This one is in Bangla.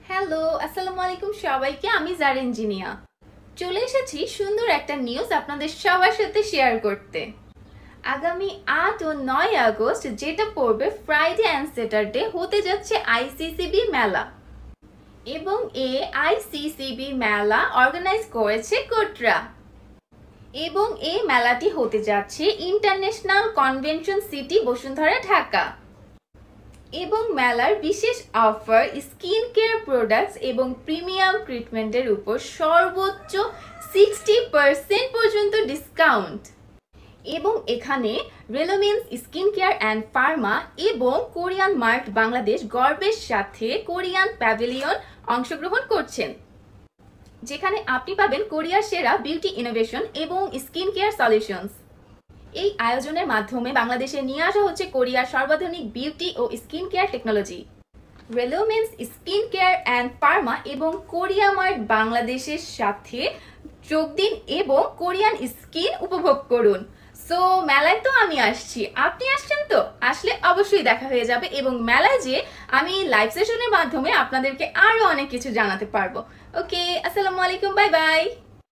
হ্যালো, আসসালামু আলাইকুম সবাইকে। আমি জারিন জিনিয়া চলে এসেছি সুন্দর একটা নিউজ আপনাদের সবার সাথে শেয়ার করতে। আগামী ৮ ও ৯ আগস্ট, যেটা পড়বে ফ্রাইডে অ্যান্ড স্যাটারডে, হতে যাচ্ছে আইসিসিবি মেলা। এবং এই আইসিসিবি মেলা অর্গানাইজ করেছে কোটরা। এবং এই মেলাটি হতে যাচ্ছে international convention city Bashundhara, Dhaka. এবং মেলার বিশেষ অফার স্কিন কেয়ার প্রোডাক্টস এবং প্রিমিয়াম ট্রিটমেন্টের উপর সর্বোচ্চ 60% পর্যন্ত ডিসকাউন্ট। এবং এখানে রেলোমেন্স স্কিন কেয়ার অ্যান্ড ফার্মা এবং কোরিয়ান মার্ট বাংলাদেশ গর্বের সাথে কোরিয়ান প্যাভিলিয়ন অংশগ্রহণ করছেন, যেখানে আপনি পাবেন কোরিয়ার সেরা বিউটি ইনোভেশন এবং স্কিন কেয়ার সলিউশনস। এই আয়োজনের মাধ্যমে বাংলাদেশে নিয়ে আসা হচ্ছে কোরিয়ার সর্বাধুনিক বিউটি ও স্কিন কেয়ার টেকনোলজি। রেলোমেন্স স্কিন কেয়ার অ্যান্ড ফার্মা এবং কোরিয়া মার্ট বাংলাদেশের সাথে যোগ দিন এবং কোরিয়ান স্কিন উপভোগ করুন। সো মেলায় তো আমি আসছি, আপনি আসছেন তো? আসলে অবশ্যই দেখা হয়ে যাবে এবং মেলায় যে আমি লাইভ সেশনের মাধ্যমে আপনাদেরকে আরো অনেক কিছু জানাতে পারবো। ওকে, আসসালামু আলাইকুম, বাই বাই।